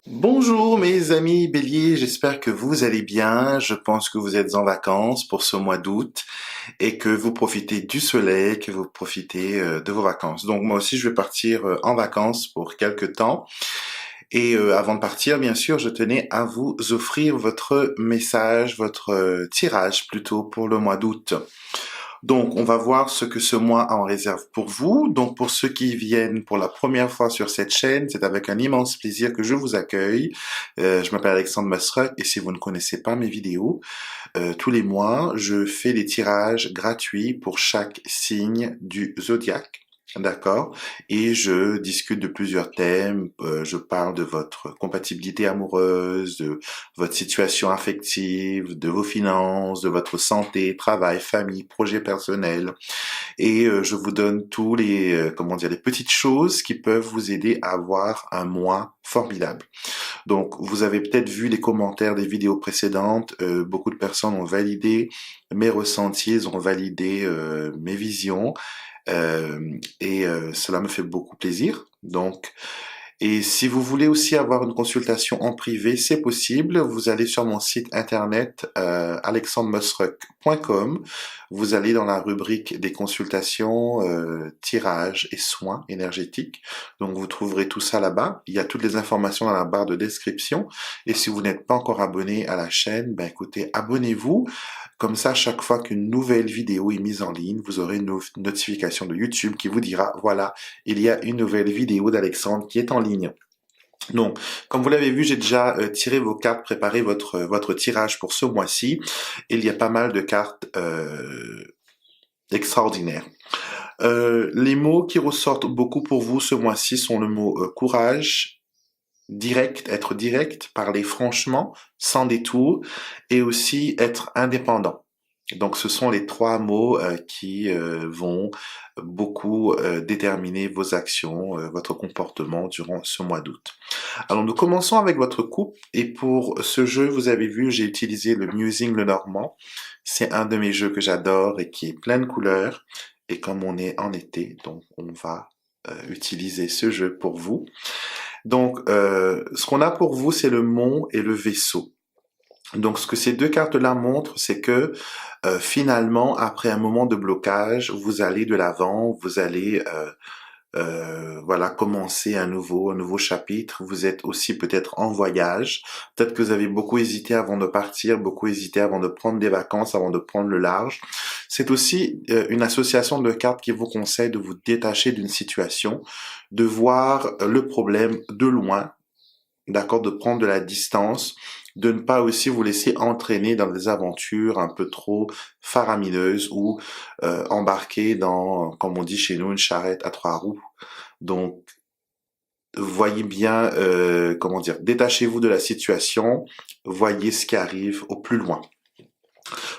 Bonjour mes amis béliers, j'espère que vous allez bien. Je pense que vous êtes en vacances pour ce mois d'août et que vous profitez du soleil, que vous profitez de vos vacances. Donc moi aussi je vais partir en vacances pour quelques temps. Et avant de partir, bien sûr, je tenais à vous offrir votre message, votre tirage plutôt pour le mois d'août. Donc, on va voir ce que ce mois a en réserve pour vous. Donc, pour ceux qui viennent pour la première fois sur cette chaîne, c'est avec un immense plaisir que je vous accueille. Je m'appelle Alexandre Masruck et si vous ne connaissez pas mes vidéos, tous les mois, je fais des tirages gratuits pour chaque signe du zodiaque. D'accord. Et je discute de plusieurs thèmes. Je parle de votre compatibilité amoureuse, de votre situation affective, de vos finances, de votre santé, travail, famille, projet personnel. Et je vous donne tous les, les petites choses qui peuvent vous aider à avoir un mois formidable. Donc, vous avez peut-être vu les commentaires des vidéos précédentes. Beaucoup de personnes ont validé mes ressentis, ils ont validé mes visions. Cela me fait beaucoup plaisir. Donc, et si vous voulez aussi avoir une consultation en privé, c'est possible. Vous allez sur mon site internet alexandremusruck.com. Vous allez dans la rubrique des consultations, tirages et soins énergétiques. Donc vous trouverez tout ça là-bas. Il y a toutes les informations dans la barre de description. Et si vous n'êtes pas encore abonné à la chaîne, ben écoutez, abonnez-vous. Comme ça, chaque fois qu'une nouvelle vidéo est mise en ligne, vous aurez une notification de YouTube qui vous dira, voilà, il y a une nouvelle vidéo d'Alexandre qui est en ligne. Donc, comme vous l'avez vu, j'ai déjà tiré vos cartes, préparé votre tirage pour ce mois-ci. Il y a pas mal de cartes extraordinaires. Les mots qui ressortent beaucoup pour vous ce mois-ci sont le mot courage, direct, être direct, parler franchement, sans détour, et aussi être indépendant. Donc ce sont les trois mots qui vont beaucoup déterminer vos actions, votre comportement durant ce mois d'août. Alors nous commençons avec votre couple et pour ce jeu, vous avez vu, j'ai utilisé le Musing le Normand. C'est un de mes jeux que j'adore et qui est plein de couleurs. Et comme on est en été, donc on va utiliser ce jeu pour vous. Donc, ce qu'on a pour vous, c'est le mont et le vaisseau. Donc, ce que ces deux cartes-là montrent, c'est que finalement, après un moment de blocage, vous allez de l'avant, vous allez commencer un nouveau chapitre. Vous êtes aussi peut-être en voyage. Peut-être que vous avez beaucoup hésité avant de partir, beaucoup hésité avant de prendre des vacances, avant de prendre le large. C'est aussi une association de cartes qui vous conseille de vous détacher d'une situation, de voir le problème de loin, d'accord, de prendre de la distance, de ne pas aussi vous laisser entraîner dans des aventures un peu trop faramineuses ou embarquer dans, comme on dit chez nous, une charrette à trois roues. Donc, voyez bien, détachez-vous de la situation, voyez ce qui arrive au plus loin.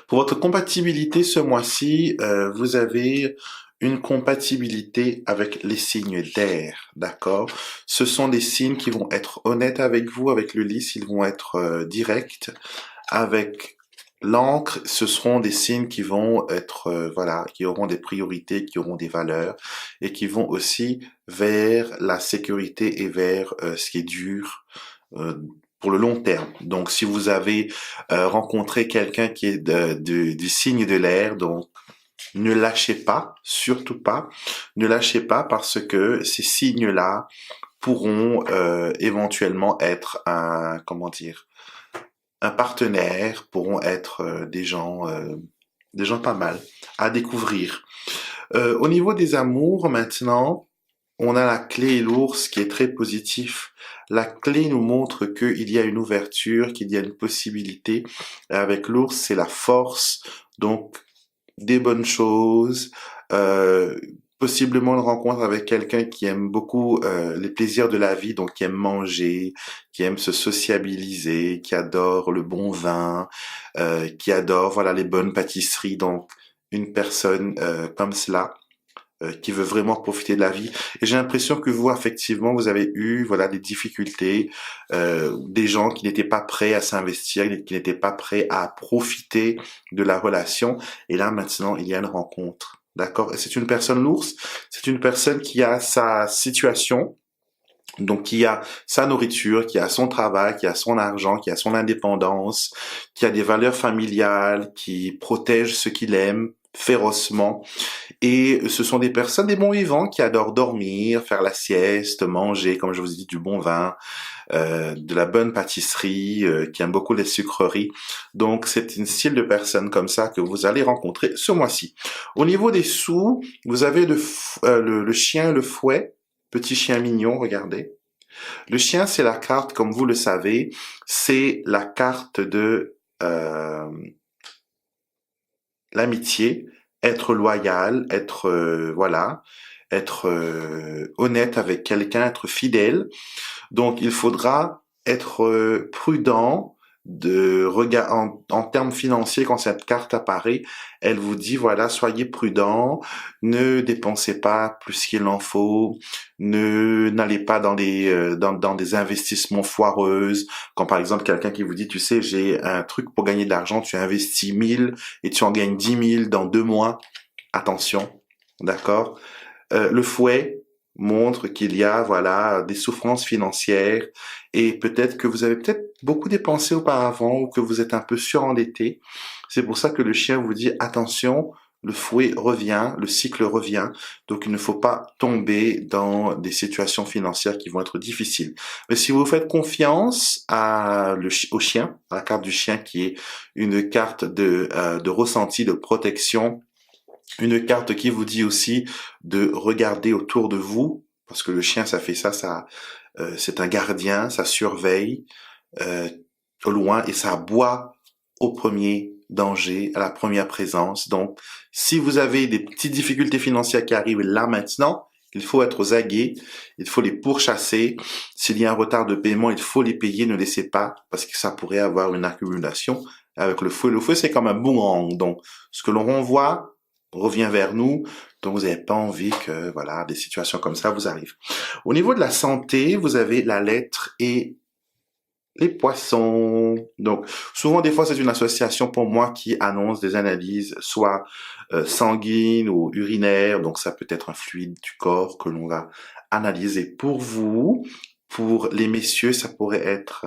Pour votre compatibilité ce mois-ci, vous avez une compatibilité avec les signes d'air, d'accord? Ce sont des signes qui vont être honnêtes avec vous, avec le lys, ils vont être directs. Avec l'encre, ce seront des signes qui vont être, qui auront des priorités, qui auront des valeurs et qui vont aussi vers la sécurité et vers ce qui est dur pour le long terme. Donc, si vous avez rencontré quelqu'un qui est du signe de l'air, donc ne lâchez pas, surtout pas, ne lâchez pas parce que ces signes-là pourront éventuellement être un partenaire, pourront être des gens pas mal à découvrir. Au niveau des amours, maintenant, on a la clé et l'ours qui est très positif. La clé nous montre qu'il y a une ouverture, qu'il y a une possibilité. Avec l'ours, c'est la force, donc des bonnes choses, possiblement une rencontre avec quelqu'un qui aime beaucoup les plaisirs de la vie, donc qui aime manger, qui aime se sociabiliser, qui adore le bon vin, qui adore les bonnes pâtisseries. Donc une personne comme cela qui veut vraiment profiter de la vie. Et j'ai l'impression que vous, effectivement, vous avez eu des difficultés, des gens qui n'étaient pas prêts à s'investir, qui n'étaient pas prêts à profiter de la relation. Et là, maintenant, il y a une rencontre. D'accord? Et c'est une personne l'ours, c'est une personne qui a sa situation Donc, qui a sa nourriture, qui a son travail, qui a son argent, qui a son indépendance, qui a des valeurs familiales, qui protège ce qu'il aime férocement. Et ce sont des personnes, des bons vivants, qui adorent dormir, faire la sieste, manger, comme je vous ai dit, du bon vin, de la bonne pâtisserie, qui aiment beaucoup les sucreries. Donc, c'est une style de personne comme ça que vous allez rencontrer ce mois-ci. Au niveau des sous, vous avez le chien, le fouet, petit chien mignon, regardez. Le chien, c'est la carte, comme vous le savez, c'est la carte de l'amitié, être loyal, être voilà, être honnête avec quelqu'un, être fidèle. Donc, il faudra être prudent en termes financiers quand cette carte apparaît. Elle vous dit, voilà, soyez prudent, ne dépensez pas plus qu'il en faut, n'allez pas dans des investissements foireuses. Quand par exemple quelqu'un qui vous dit, tu sais, j'ai un truc pour gagner de l'argent, tu investis 1000 et tu en gagnes 10 000 dans 2 mois. Attention, d'accord? Le fouet montre qu'il y a, voilà, des souffrances financières et peut-être que vous avez peut-être beaucoup dépensé auparavant ou que vous êtes un peu surendetté. C'est pour ça que le chien vous dit attention, le fouet revient, le cycle revient, donc il ne faut pas tomber dans des situations financières qui vont être difficiles. Mais si vous faites confiance au chien, à la carte du chien qui est une carte de ressenti, de protection, une carte qui vous dit aussi de regarder autour de vous, parce que le chien, ça fait ça, c'est un gardien, ça surveille euh, au loin et ça aboie au premier danger, à la première présence. Donc, si vous avez des petites difficultés financières qui arrivent là maintenant, il faut être aux aguets, il faut les pourchasser. S'il y a un retard de paiement, il faut les payer, ne laissez pas, parce que ça pourrait avoir une accumulation avec le feu. Le feu, c'est comme un boomerang. Donc, ce que l'on renvoie revient vers nous. Donc, vous n'avez pas envie que, voilà, des situations comme ça vous arrivent. Au niveau de la santé, vous avez la lettre et les poissons. Donc, souvent, des fois, c'est une association pour moi qui annonce des analyses, soit sanguines ou urinaires. Donc, ça peut être un fluide du corps que l'on va analyser pour vous. Pour les messieurs, ça pourrait être,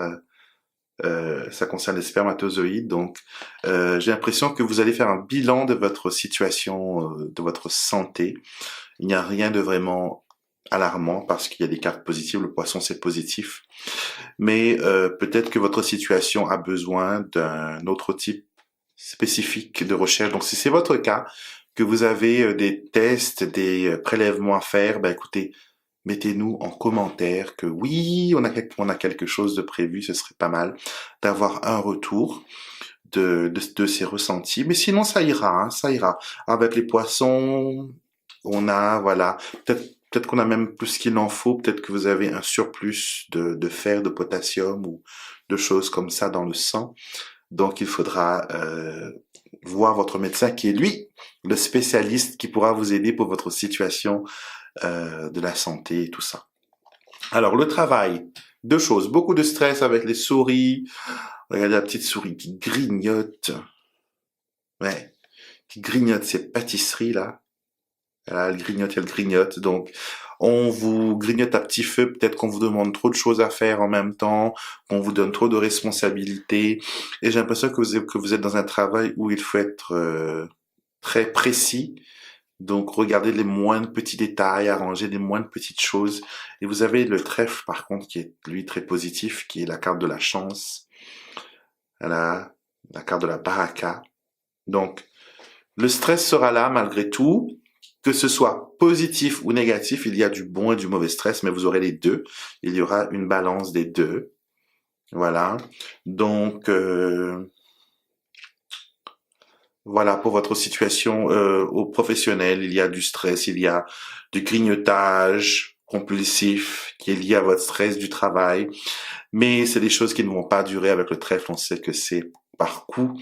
ça concerne les spermatozoïdes. Donc, j'ai l'impression que vous allez faire un bilan de votre situation, de votre santé. Il n'y a rien de vraiment alarmant parce qu'il y a des cartes positives. Le poisson, c'est positif. Mais peut-être que votre situation a besoin d'un autre type spécifique de recherche. Donc, si c'est votre cas, que vous avez des tests, des prélèvements à faire, ben écoutez, mettez-nous en commentaire que oui, on a quelque chose de prévu. Ce serait pas mal d'avoir un retour de ces ressentis. Mais sinon, ça ira, hein, ça ira. Avec les poissons, on a, voilà, peut-être qu'on a même plus qu'il en faut, peut-être que vous avez un surplus de fer, de potassium ou de choses comme ça dans le sang. Donc, il faudra voir votre médecin qui est lui le spécialiste qui pourra vous aider pour votre situation de la santé et tout ça. Alors, le travail, deux choses, beaucoup de stress avec les souris. Regardez la petite souris qui grignote. Ouais, qui grignote ces pâtisseries là. Elle grignote, elle grignote. Donc, on vous grignote à petit feu. Peut-être qu'on vous demande trop de choses à faire en même temps, qu'on vous donne trop de responsabilités. Et j'ai l'impression que vous êtes dans un travail où il faut être très précis. Donc, regardez les moindres petits détails, arranger les moindres petites choses. Et vous avez le trèfle, par contre, qui est, lui, très positif, qui est la carte de la chance. Voilà, la carte de la baraka. Donc, le stress sera là malgré tout. Que ce soit positif ou négatif, il y a du bon et du mauvais stress, mais vous aurez les deux. Il y aura une balance des deux. Voilà. Donc, voilà pour votre situation au professionnel. Il y a du stress, il y a du grignotage compulsif qui est lié à votre stress du travail. Mais c'est des choses qui ne vont pas durer avec le trèfle. On sait que c'est par coup.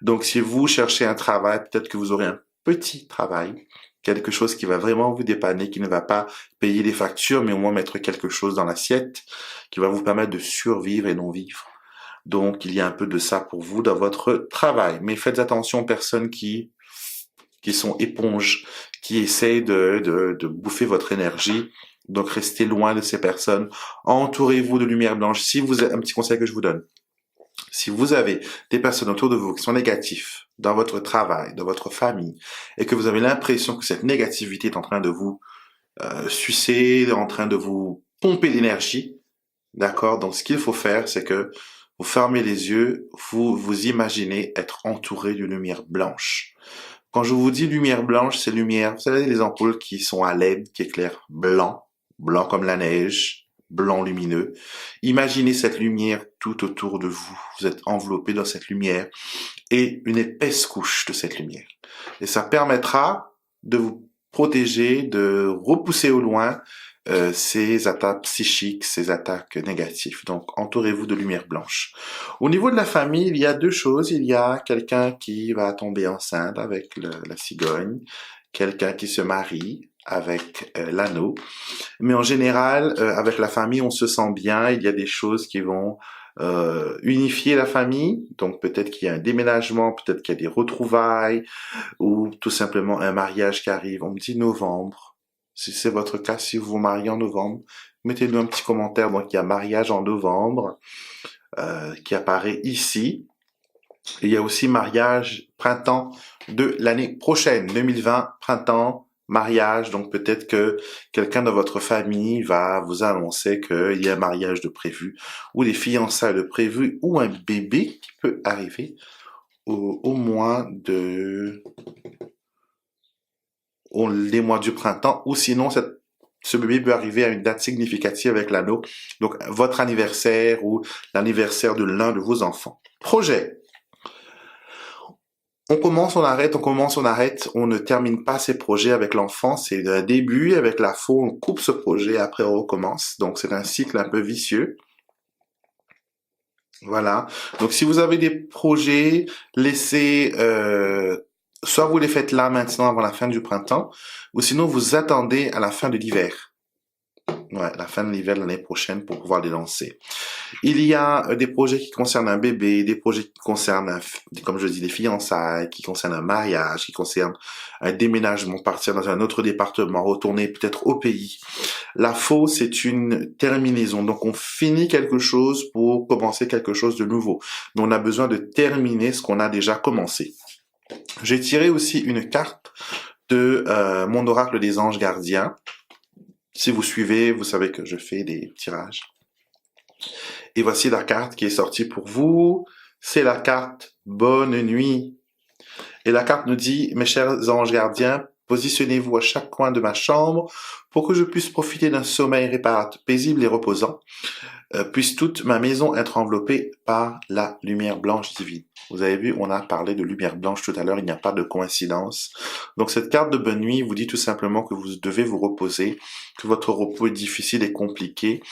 Donc, si vous cherchez un travail, peut-être que vous aurez un petit travail, quelque chose qui va vraiment vous dépanner, qui ne va pas payer les factures, mais au moins mettre quelque chose dans l'assiette, qui va vous permettre de survivre et non vivre. Donc, il y a un peu de ça pour vous dans votre travail. Mais faites attention aux personnes qui sont éponges, qui essayent de bouffer votre énergie. Donc restez loin de ces personnes. Entourez-vous de lumière blanche. Si vous avez un petit conseil que je vous donne, si vous avez des personnes autour de vous qui sont négatifs dans votre travail, dans votre famille, et que vous avez l'impression que cette négativité est en train de vous sucer, en train de vous pomper d'énergie, d'accord? Donc ce qu'il faut faire, c'est que vous fermez les yeux, vous vous imaginez être entouré d'une lumière blanche. Quand je vous dis lumière blanche, c'est lumière, vous savez, les ampoules qui sont à LED, qui éclairent blanc, blanc comme la neige, blanc lumineux. Imaginez cette lumière tout autour de vous. Vous êtes enveloppé dans cette lumière et une épaisse couche de cette lumière. Et ça permettra de vous protéger, de repousser au loin ces attaques psychiques, ces attaques négatives. Donc, entourez-vous de lumière blanche. Au niveau de la famille, il y a deux choses. Il y a quelqu'un qui va tomber enceinte avec la cigogne, quelqu'un qui se marie avec l'anneau. Mais en général, avec la famille, on se sent bien. Il y a des choses qui vont unifier la famille. Donc, peut-être qu'il y a un déménagement, peut-être qu'il y a des retrouvailles, ou tout simplement un mariage qui arrive. On me dit novembre. Si c'est votre cas, si vous vous mariez en novembre, mettez-nous un petit commentaire. Donc, il y a mariage en novembre qui apparaît ici. Et il y a aussi mariage printemps de l'année prochaine, 2020, printemps, mariage. Donc, peut-être que quelqu'un de votre famille va vous annoncer qu'il y a un mariage de prévu, ou des fiançailles de prévu, ou un bébé qui peut arriver au mois de les mois du printemps, ou sinon ce bébé peut arriver à une date significative avec l'anneau, donc votre anniversaire ou l'anniversaire de l'un de vos enfants. Projet. On commence, on arrête, on commence, on arrête. On ne termine pas ces projets avec l'enfant. C'est un début. Avec la faux, on coupe ce projet. Après, on recommence. Donc, c'est un cycle un peu vicieux. Voilà. Donc, si vous avez des projets, laissez soit vous les faites là maintenant avant la fin du printemps, ou sinon vous attendez à la fin de l'hiver. Ouais, la fin de l'hiver l'année prochaine pour pouvoir les lancer. Il y a des projets qui concernent un bébé, des projets qui concernent, comme je dis, des fiançailles, qui concernent un mariage, qui concernent un déménagement, partir dans un autre département, retourner peut-être au pays. La faux, c'est une terminaison. Donc, on finit quelque chose pour commencer quelque chose de nouveau. Mais on a besoin de terminer ce qu'on a déjà commencé. J'ai tiré aussi une carte de mon oracle des anges gardiens. Si vous suivez, vous savez que je fais des tirages. Et voici la carte qui est sortie pour vous. C'est la carte Bonne nuit. Et la carte nous dit, mes chers anges gardiens, positionnez-vous à chaque coin de ma chambre pour que je puisse profiter d'un sommeil réparateur, paisible et reposant. Puisse toute ma maison être enveloppée par la lumière blanche divine. Vous avez vu, on a parlé de lumière blanche tout à l'heure, il n'y a pas de coïncidence. Donc cette carte de bonne nuit vous dit tout simplement que vous devez vous reposer, que votre repos est difficile et compliqué,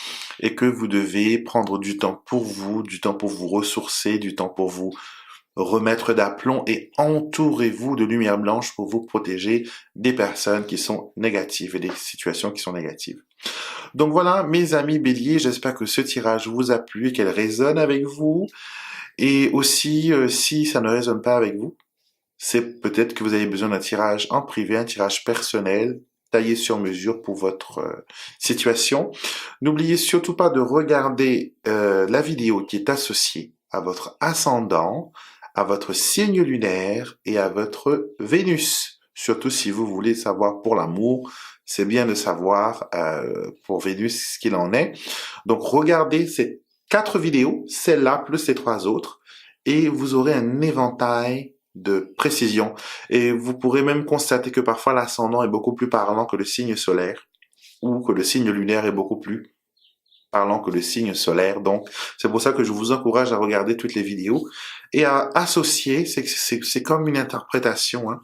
et que vous devez prendre du temps pour vous ressourcer, du temps pour vous remettre d'aplomb et entourez-vous de lumière blanche pour vous protéger des personnes qui sont négatives et des situations qui sont négatives. Donc voilà, mes amis béliers, j'espère que ce tirage vous a plu et qu'elle résonne avec vous. Et aussi, si ça ne résonne pas avec vous, c'est peut-être que vous avez besoin d'un tirage en privé, un tirage personnel, taillé sur mesure pour votre situation. N'oubliez surtout pas de regarder la vidéo qui est associée à votre ascendant, à votre signe lunaire et à votre Vénus. Surtout si vous voulez savoir pour l'amour, c'est bien de savoir pour Vénus ce qu'il en est. Donc regardez ces 4 vidéos, celle-là plus les 3 autres, et vous aurez un éventail de précision. Et vous pourrez même constater que parfois l'ascendant est beaucoup plus parlant que le signe solaire, ou que le signe lunaire est beaucoup plus parlant que le signe solaire. Donc, c'est pour ça que je vous encourage à regarder toutes les vidéos et à associer, c'est comme une interprétation, hein,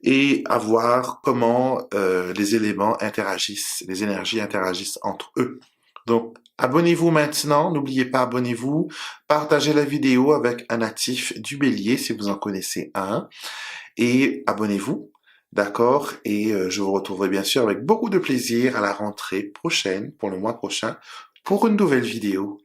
et à voir comment les éléments interagissent, les énergies interagissent entre eux. Donc, abonnez-vous maintenant, n'oubliez pas, abonnez-vous, partagez la vidéo avec un natif du Bélier si vous en connaissez un, et abonnez-vous, d'accord? Et je vous retrouverai bien sûr avec beaucoup de plaisir à la rentrée prochaine, pour le mois prochain, pour une nouvelle vidéo.